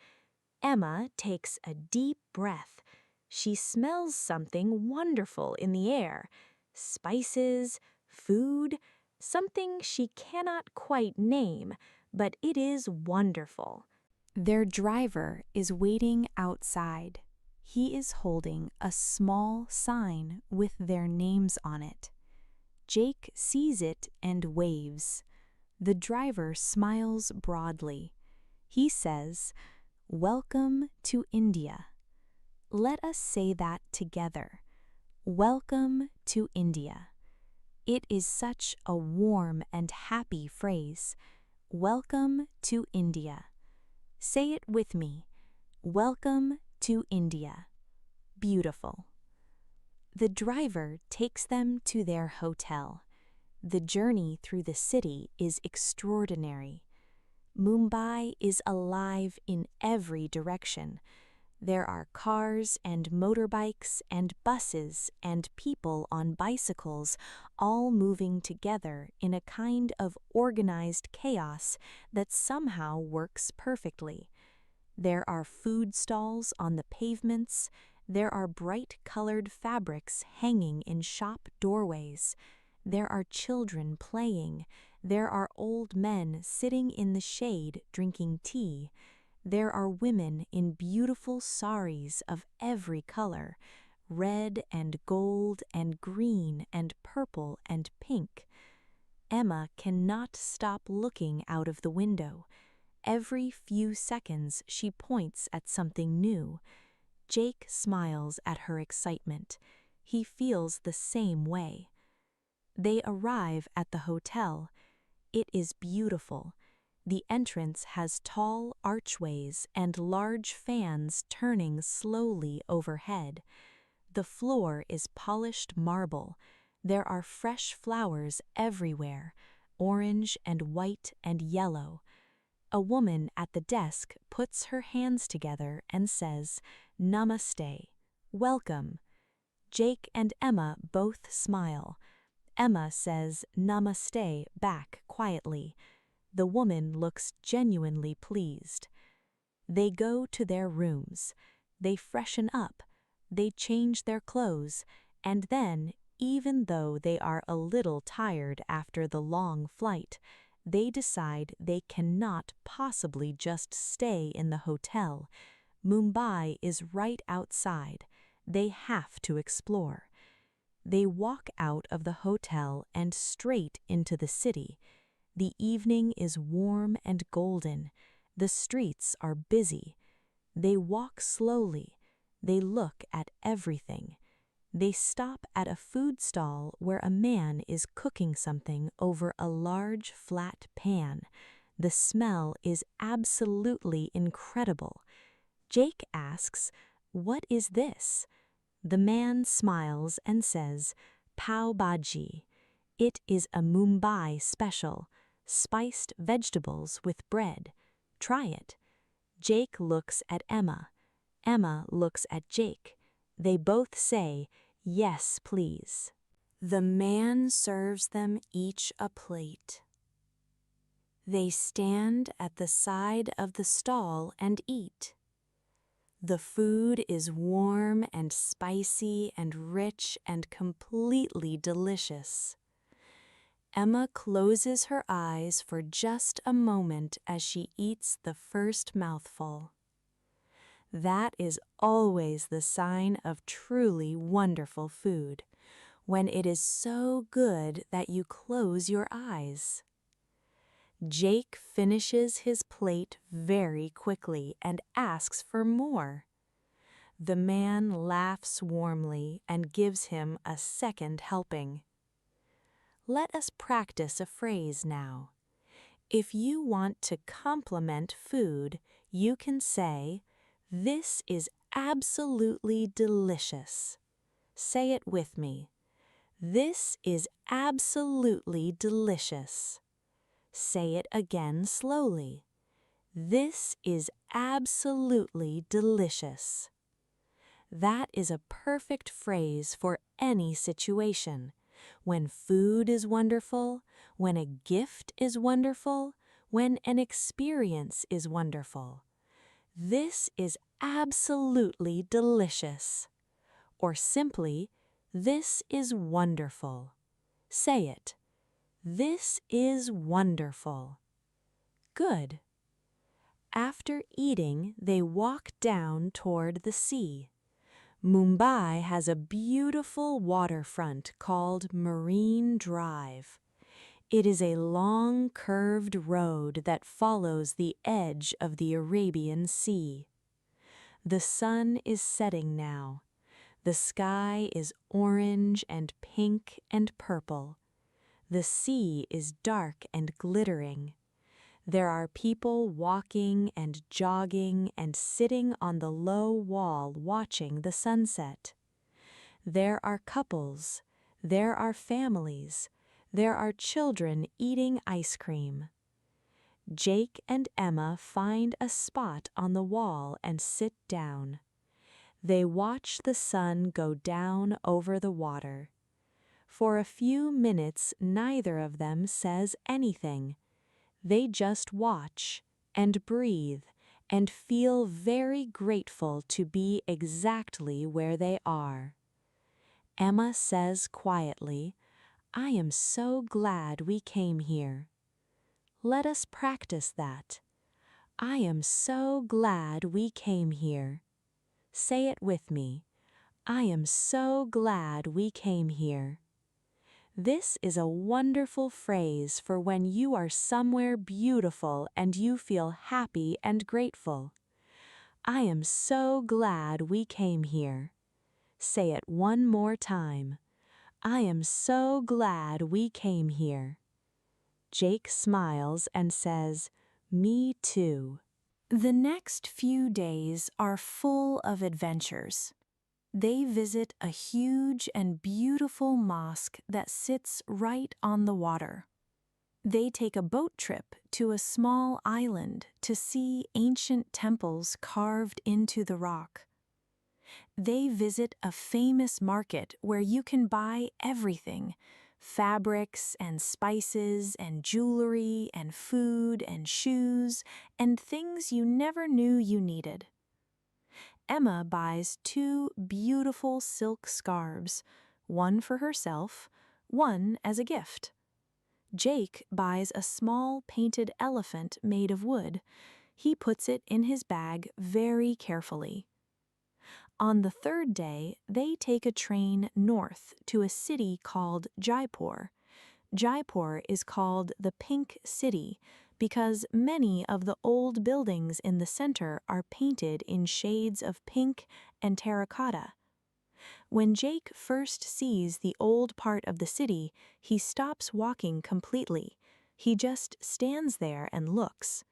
Emma takes a deep breath. She smells something wonderful in the air. Spices, food, something she cannot quite name, but it is wonderful. Their driver is waiting outside. He is holding a small sign with their names on it. Jake sees it and waves. The driver smiles broadly. He says, "Welcome to India." Let us say that together. Welcome to India. It is such a warm and happy phrase. Welcome to India. Say it with me. Welcome to India. Beautiful. The driver takes them to their hotel. The journey through the city is extraordinary. Mumbai is alive in every direction. There are cars and motorbikes and buses and people on bicycles all moving together in a kind of organized chaos that somehow works perfectly. There are food stalls on the pavements. There are bright-colored fabrics hanging in shop doorways. There are children playing. There are old men sitting in the shade drinking tea. There are women in beautiful saris of every color, red and gold and green and purple and pink. Emma cannot stop looking out of the window. Every few seconds she points at something new. Jake smiles at her excitement. He feels the same way. They arrive at the hotel. It is beautiful. The entrance has tall archways and large fans turning slowly overhead. The floor is polished marble. There are fresh flowers everywhere, orange and white and yellow. A woman at the desk puts her hands together and says, "Namaste. Welcome." Jake and Emma both smile. Emma says "Namaste" back quietly. The woman looks genuinely pleased. They go to their rooms. They freshen up. They change their clothes. And then, even though they are a little tired after the long flight, they decide they cannot possibly just stay in the hotel. Mumbai is right outside. They have to explore. They walk out of the hotel and straight into the city. The evening is warm and golden. The streets are busy. They walk slowly. They look at everything. They stop at a food stall where a man is cooking something over a large flat pan. The smell is absolutely incredible. Jake asks, "What is this?" The man smiles and says, "Pav Bhaji." It is a Mumbai special, spiced vegetables with bread. Try it. Jake looks at Emma. Emma looks at Jake. They both say, "Yes, please." The man serves them each a plate. They stand at the side of the stall and eat. The food is warm and spicy and rich and completely delicious. Emma closes her eyes for just a moment as she eats the first mouthful. That is always the sign of truly wonderful food, when it is so good that you close your eyes. Jake finishes his plate very quickly and asks for more. The man laughs warmly and gives him a second helping. Let us practice a phrase now. If you want to compliment food, you can say, "This is absolutely delicious." Say it with me. This is absolutely delicious. Say it again slowly. This is absolutely delicious. That is a perfect phrase for any situation. When food is wonderful, when a gift is wonderful, when an experience is wonderful. This is absolutely delicious. Or simply, this is wonderful. Say it. This is wonderful. Good. After eating, they walk down toward the sea. Mumbai has a beautiful waterfront called Marine Drive. It is a long, curved road that follows the edge of the Arabian Sea. The sun is setting now. The sky is orange and pink and purple. The sea is dark and glittering. There are people walking and jogging and sitting on the low wall watching the sunset. There are couples. There are families. There are children eating ice cream. Jake and Emma find a spot on the wall and sit down. They watch the sun go down over the water. For a few minutes, neither of them says anything. They just watch and breathe and feel very grateful to be exactly where they are. Emma says quietly, "I am so glad we came here." Let us practice that. I am so glad we came here. Say it with me. I am so glad we came here. This is a wonderful phrase for when you are somewhere beautiful and you feel happy and grateful. I am so glad we came here. Say it one more time. I am so glad we came here. Jake smiles and says, "Me too." The next few days are full of adventures. They visit a huge and beautiful mosque that sits right on the water. They take a boat trip to a small island to see ancient temples carved into the rock. They visit a famous market where you can buy everything: fabrics and spices and jewelry and food and shoes and things you never knew you needed. Emma buys 2 beautiful silk scarves, one for herself, one as a gift. Jake buys a small painted elephant made of wood. He puts it in his bag very carefully. On the 3rd day, they take a train north to a city called Jaipur. Jaipur is called the Pink City because many of the old buildings in the center are painted in shades of pink and terracotta. When Jake first sees the old part of the city, he stops walking completely. He just stands there and looks.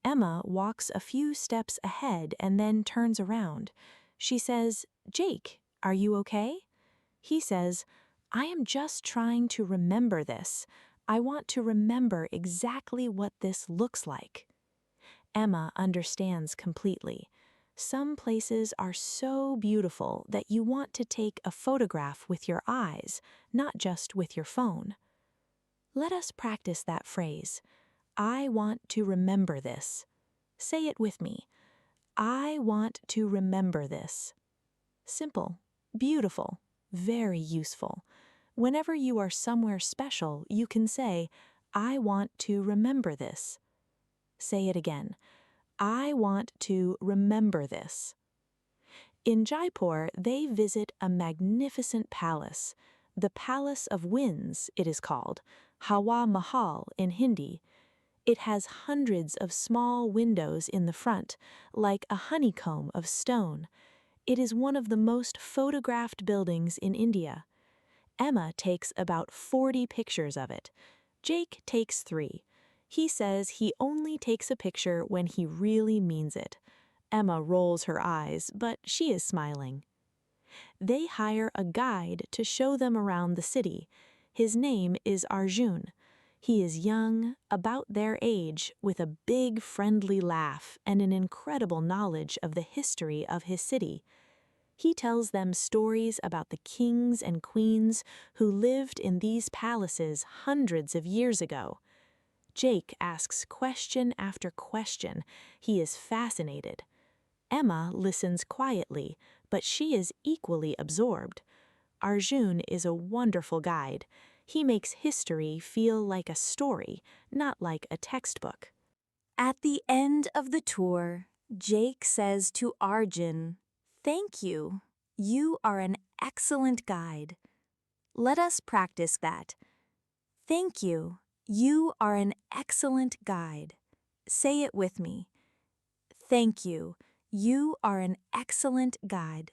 Emma walks a few steps ahead and then turns around. She says, "Jake, are you okay?" He says, "I am just trying to remember this. I want to remember exactly what this looks like." Emma understands completely. Some places are so beautiful that you want to take a photograph with your eyes, not just with your phone. Let us practice that phrase. I want to remember this. Say it with me. I want to remember this. Simple, beautiful, very useful. Whenever you are somewhere special, you can say, "I want to remember this." Say it again. I want to remember this. In Jaipur, they visit a magnificent palace. The Palace of Winds, it is called, Hawa Mahal in Hindi. It has hundreds of small windows in the front, like a honeycomb of stone. It is one of the most photographed buildings in India. Emma takes about 40 pictures of it. Jake takes 3. He says he only takes a picture when he really means it. Emma rolls her eyes, but she is smiling. They hire a guide to show them around the city. His name is Arjun. He is young, about their age, with a big friendly laugh and an incredible knowledge of the history of his city. He tells them stories about the kings and queens who lived in these palaces hundreds of years ago. Jake asks question after question. He is fascinated. Emma listens quietly, but she is equally absorbed. Arjun is a wonderful guide. He makes history feel like a story, not like a textbook. At the end of the tour, Jake says to Arjun, "Thank you. You are an excellent guide." Let us practice that. Thank you. You are an excellent guide. Say it with me. Thank you. You are an excellent guide.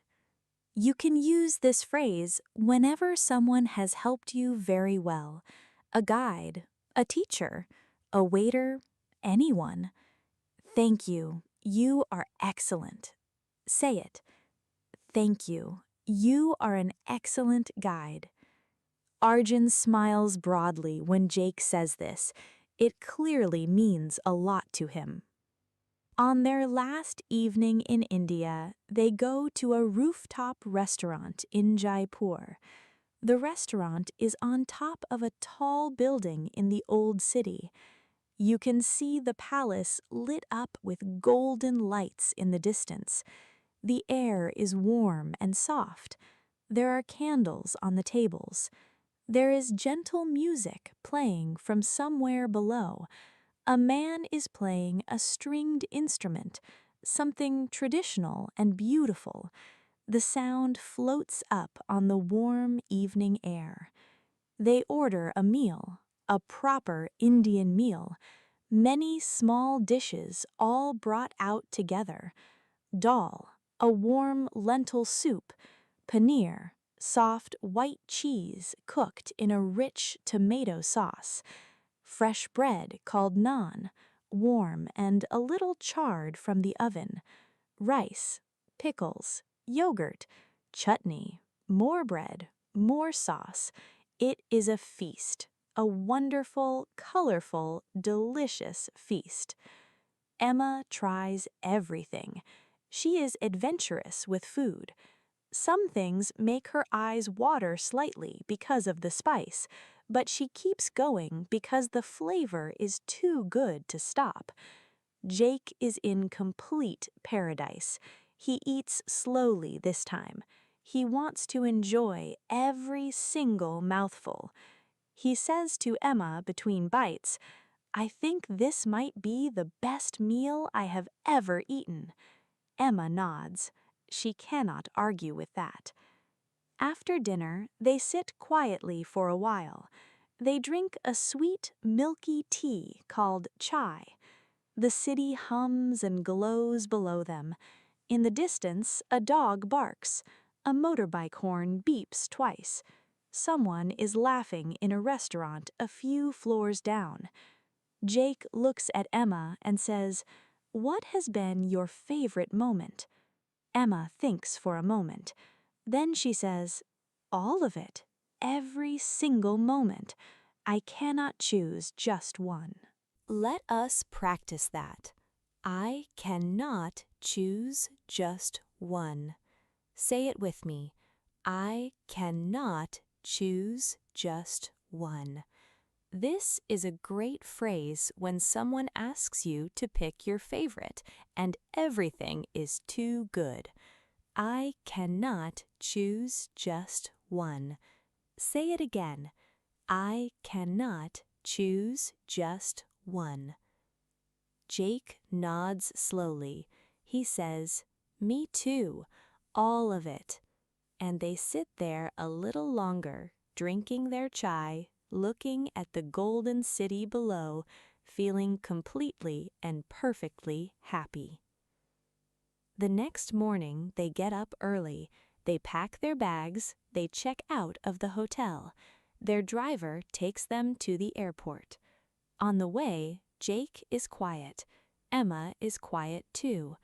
You can use this phrase whenever someone has helped you very well. A guide, a teacher, a waiter, anyone. Thank you. You are excellent. Say it. Thank you. You are an excellent guide. Arjun smiles broadly when Jake says this. It clearly means a lot to him. On their last evening in India, they go to a rooftop restaurant in Jaipur. The restaurant is on top of a tall building in the old city. You can see the palace lit up with golden lights in the distance. The air is warm and soft. There are candles on the tables. There is gentle music playing from somewhere below. A man is playing a stringed instrument, something traditional and beautiful. The sound floats up on the warm evening air. They order a meal, a proper Indian meal. Many small dishes all brought out together. Dal, a warm lentil soup, paneer, soft white cheese cooked in a rich tomato sauce, fresh bread called naan, warm and a little charred from the oven, rice, pickles, yogurt, chutney, more bread, more sauce. It is a feast, a wonderful, colorful, delicious feast. Emma tries everything. She is adventurous with food. Some things make her eyes water slightly because of the spice, but she keeps going because the flavor is too good to stop. Jake is in complete paradise. He eats slowly this time. He wants to enjoy every single mouthful. He says to Emma between bites, "I think this might be the best meal I have ever eaten." Emma nods. She cannot argue with that. After dinner, they sit quietly for a while. They drink a sweet, milky tea called chai. The city hums and glows below them. In the distance, a dog barks. A motorbike horn beeps twice. Someone is laughing in a restaurant a few floors down. Jake looks at Emma and says, "What has been your favorite moment?" Emma thinks for a moment. Then she says, "All of it. Every single moment. I cannot choose just one." Let us practice that. I cannot choose just one. Say it with me. I cannot choose just one. This is a great phrase when someone asks you to pick your favorite and everything is too good. I cannot choose just one. Say it again. I cannot choose just one. Jake nods slowly. He says, "Me too, all of it." And they sit there a little longer, drinking their chai, looking at the golden city below, feeling completely and perfectly happy. The next morning, they get up early. They pack their bags. They check out of the hotel. Their driver takes them to the airport. On the way, Jake is quiet. Emma is quiet too.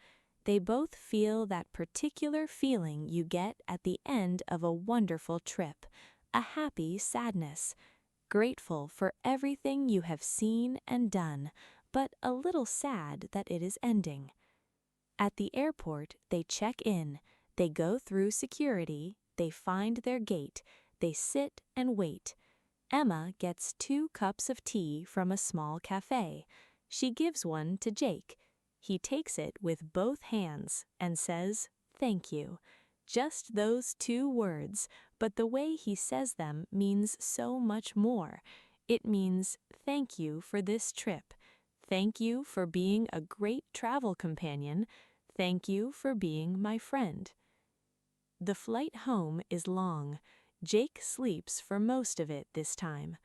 They both feel that particular feeling you get at the end of a wonderful trip, a happy sadness, grateful for everything you have seen and done, but a little sad that it is ending. At the airport, they check in, they go through security, they find their gate, they sit and wait. Emma gets 2 cups of tea from a small cafe. She gives one to Jake. He takes it with both hands and says, "Thank you." Just those 2 words, but the way he says them means so much more. It means, "Thank you for this trip. Thank you for being a great travel companion. Thank you for being my friend." The flight home is long. Jake sleeps for most of it this time.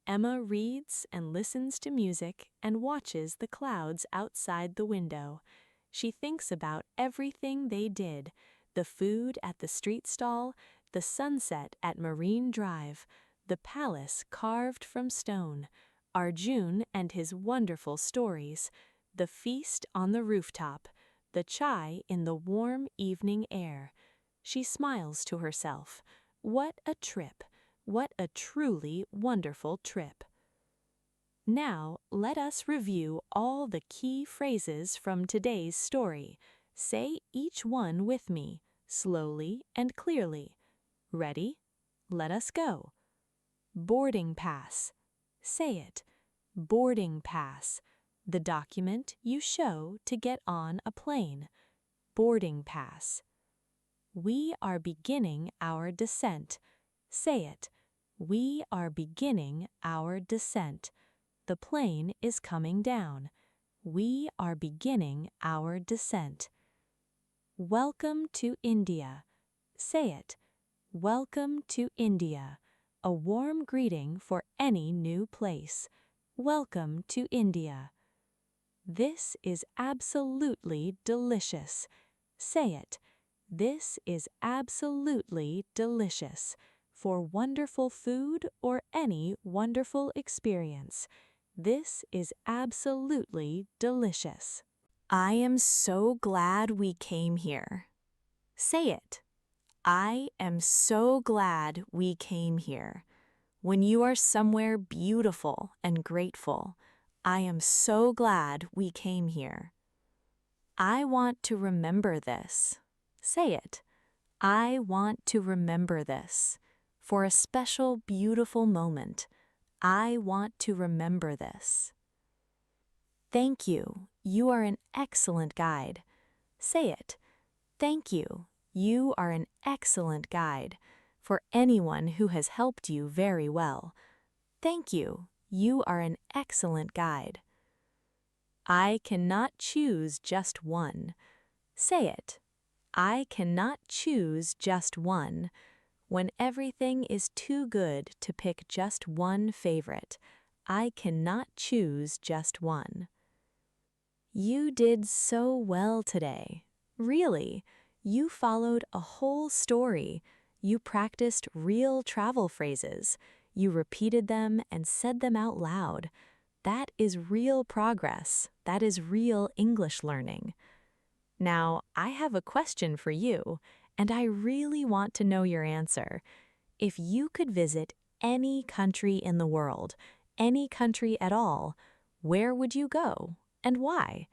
Emma reads and listens to music and watches the clouds outside the window. She thinks about everything they did, the food at the street stall, the sunset at Marine Drive, the palace carved from stone, Arjun and his wonderful stories, the feast on the rooftop, the chai in the warm evening air. She smiles to herself. What a trip! What a truly wonderful trip! Now, let us review all the key phrases from today's story. Say each one with me, slowly and clearly. Ready? Let us go. Boarding pass. Say it. Boarding pass, the document you show to get on a plane. Boarding pass. We are beginning our descent. Say it. We are beginning our descent. The plane is coming down. We are beginning our descent. Welcome to India. Say it. Welcome to India. A warm greeting for any new place. Welcome to India. This is absolutely delicious. Say it. This is absolutely delicious. For wonderful food or any wonderful experience. This is absolutely delicious. I am so glad we came here. Say it. I am so glad we came here. When you are somewhere beautiful and grateful, I am so glad we came here. I want to remember this. Say it. I want to remember this. For a special, beautiful moment, I want to remember this. Thank you. You are an excellent guide. Say it. Thank you. You are an excellent guide. For anyone who has helped you very well. Thank you. You are an excellent guide. I cannot choose just one. Say it. I cannot choose just one. When everything is too good to pick just one favorite, I cannot choose just one. You did so well today. Really, you followed a whole story. You practiced real travel phrases. You repeated them and said them out loud. That is real progress. That is real English learning. Now, I have a question for you, and I really want to know your answer. If you could visit any country in the world, any country at all, where would you go and why?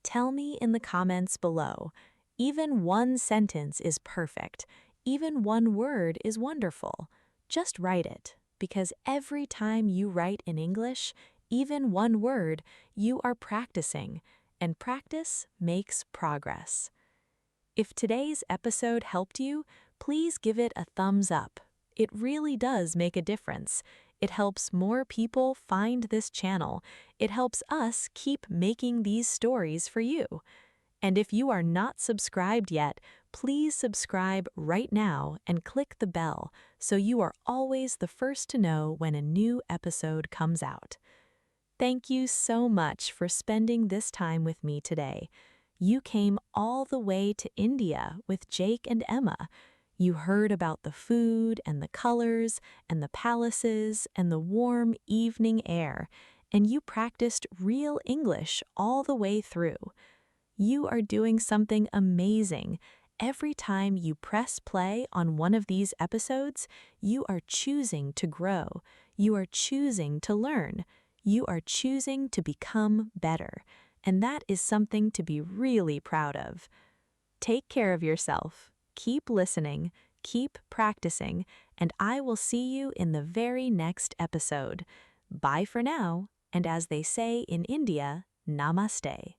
Tell me in the comments below. Even one sentence is perfect. Even one word is wonderful. Just write it, because every time you write in English, even one word, you are practicing, and practice makes progress. If today's episode helped you, please give it a thumbs up. It really does make a difference. It helps more people find this channel. It helps us keep making these stories for you. And if you are not subscribed yet, please subscribe right now and click the bell so you are always the first to know when a new episode comes out. Thank you so much for spending this time with me today. You came all the way to India with Jake and Emma. You heard about the food and the colors and the palaces and the warm evening air, and you practiced real English all the way through. You are doing something amazing. Every time you press play on one of these episodes, you are choosing to grow. You are choosing to learn. You are choosing to become better, and that is something to be really proud of. Take care of yourself, keep listening, keep practicing, and I will see you in the very next episode. Bye for now, and as they say in India, Namaste.